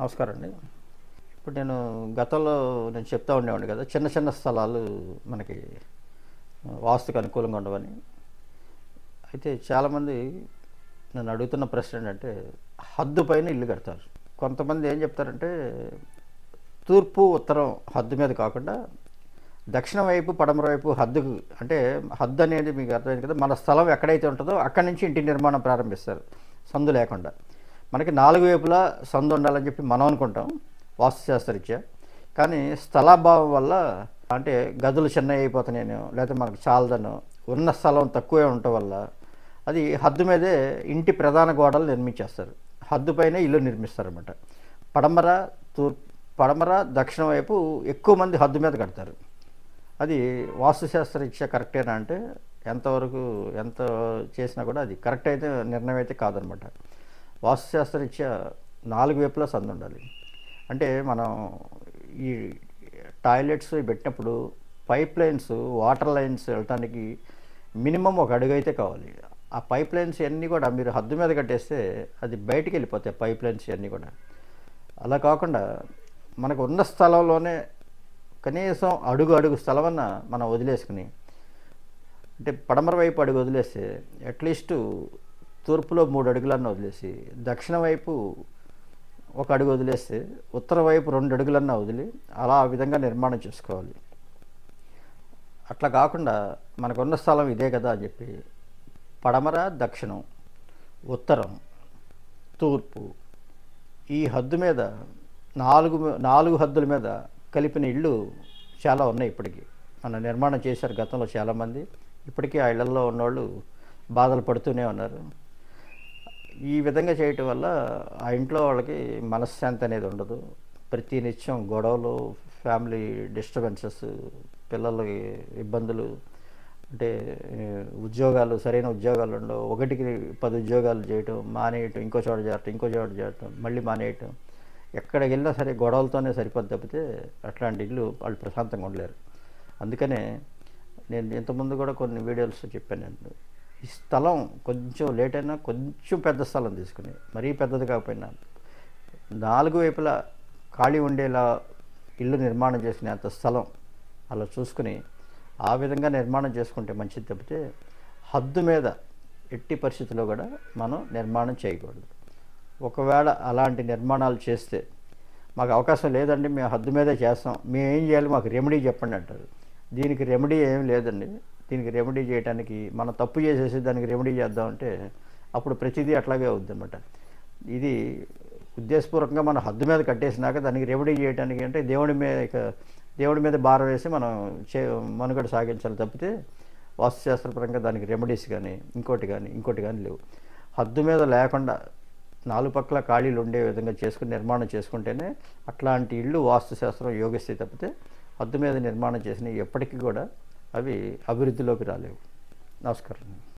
నమస్కారం అండి. ఇప్పుడు గతంలో నేను చెప్తా ఉండేవాడిని కదా! చిన్న చిన్న స్థలాలు మనకి వాస్తుకు అనుకూలంగా ఉండవని. అయితే చాలామంది నన్ను అడుగుతున్న ప్రశ్న ఏంటంటే, హద్దు పైన ఇల్లు కడతారు. కొంతమంది ఏం చెప్తారంటే, తూర్పు, ఉత్తరం హద్దు మీద కాకుండా దక్షిణం వైపు, పడమర వైపు హద్దుకు అంటే హద్దు అనేది మీకు అర్థమైంది కదా! మన స్థలం ఎక్కడైతే ఉంటుందో అక్కడి నుంచి ఇంటి నిర్మాణం ప్రారంభిస్తారు సందు లేకుండా. మనకి 4 వైపులా సందు ఉండాలని చెప్పి మనం అనుకుంటాం వాస్తుశాస్త్రరీత్యా. కానీ స్థలాభావం వల్ల అంటే గదులు చిన్నవి అయిపోతున్నాయనో లేకపోతే మనకు చాలదనో ఉన్న స్థలం తక్కువే ఉండటం వల్ల అది హద్దు మీదే ఇంటి ప్రధాన గోడలు నిర్మించేస్తారు. హద్దు పైనే ఇల్లు నిర్మిస్తారన్నమాట. పడమర పడమర దక్షిణం వైపు ఎక్కువ మంది హద్దు మీద కడతారు. అది వాస్తుశాస్త్రరీత్యా కరెక్టేనా అంటే ఎంత చేసినా కూడా అది కరెక్ట్ అయితే నిర్ణయం అయితే కాదనమాట. వాస్తుశాస్త్రరీత్యా 4 వైపులా సందు ఉండాలి. అంటే మనం ఈ టాయిలెట్స్ పెట్టినప్పుడు పైప్ లైన్స్, వాటర్ లైన్స్ వెళ్ళటానికి మినిమం ఒక అడుగు అయితే కావాలి. ఆ పైప్ లైన్స్ అన్నీ కూడా మీరు హద్దు మీద కట్టేస్తే అది బయటికి వెళ్ళిపోతాయి పైప్ లైన్స్ అన్నీ కూడా. అలా కాకుండా మనకు ఉన్న స్థలంలోనే కనీసం అడుగు స్థలమన్నా మనం వదిలేసుకుని, అంటే పడమర వైపు అడుగు వదిలేస్తే అట్లీస్ట్ తూర్పులో 3 అడుగులన్నా వదిలేసి, దక్షిణ వైపు 1 అడుగు వదిలేస్తే ఉత్తర వైపు 2 అడుగులన్నా వదిలి అలా ఆ విధంగా నిర్మాణం చేసుకోవాలి. అట్లా కాకుండా మనకున్న స్థలం ఇదే కదా అని చెప్పి పడమర, దక్షిణం, ఉత్తరం, తూర్పు ఈ హద్దు మీద 4 హద్దుల మీద కలిపిన ఇళ్ళు చాలా ఉన్నాయి. ఇప్పటికీ మన నిర్మాణం చేశారు గతంలో చాలామంది. ఇప్పటికీ ఆ ఇళ్లలో ఉన్నవాళ్ళు బాధలు పడుతూనే ఉన్నారు. ఈ విధంగా చేయటం వల్ల ఆ ఇంట్లో వాళ్ళకి మనశ్శాంతి అనేది ఉండదు. ప్రతి నిత్యం గొడవలు, ఫ్యామిలీ డిస్టర్బెన్సెస్, పిల్లలకి ఇబ్బందులు, అంటే ఉద్యోగాలు, సరైన ఉద్యోగాలు ఉండవు. 1కి 10 ఉద్యోగాలు చేయటం, మానేయటం, ఇంకో చోట చేరటం, మళ్ళీ మానేయటం. ఎక్కడికి వెళ్ళినా సరే గొడవలతోనే సరిపోద్ది తప్పితే అట్లాంటి ఇల్లు వాళ్ళు ప్రశాంతంగా ఉండలేరు. అందుకనే నేను ఇంతకుముందు కూడా కొన్ని వీడియోస్ చెప్పాను. ఈ స్థలం కొంచెం లేట్ అయినా కొంచెం పెద్ద స్థలం తీసుకుని, మరీ పెద్దది కాకపోయినా 4 వైపులా ఖాళీ ఉండేలా ఇల్లు నిర్మాణం చేసుకునేంత స్థలం అలా చూసుకుని ఆ విధంగా నిర్మాణం చేసుకుంటే మంచిది తప్పితే హద్దు మీద ఎట్టి పరిస్థితుల్లో కూడా మనం నిర్మాణం చేయకూడదు. ఒకవేళ అలాంటి నిర్మాణాలు చేస్తే మాకు అవకాశం లేదండి, మేము హద్దు మీదే చేస్తాం, మేము ఏం చేయాలి, మాకు రెమెడీ చెప్పండి అంటారు. దీనికి రెమెడీ ఏం లేదండి. దీనికి రెమెడీ చేయడానికి మనం తప్పు చేసేసి దానికి రెమెడీ చేద్దామంటే అప్పుడు ప్రతిదీ అట్లాగే అవుద్ది అనమాట. ఇది ఉద్దేశపూర్వకంగా మనం హద్దు మీద కట్టేసినాక దానికి రెమెడీ చేయడానికి అంటే దేవుడి మీద భారం వేసి మనం మనుగడ సాగించాలి తప్పితే వాస్తుశాస్త్రపరంగా దానికి రెమెడీస్ కానీ ఇంకోటి కానీ లేవు. హద్దు మీద లేకుండా 4 పక్కల ఖాళీలు ఉండే విధంగా నిర్మాణం చేసుకుంటేనే అట్లాంటి ఇళ్ళు వాస్తుశాస్త్రం యోగిస్తే తప్పితే హద్దు మీద నిర్మాణం చేసినవి ఎప్పటికీ కూడా అవి అభివృద్ధిలోకి రాలేవు. నమస్కారం.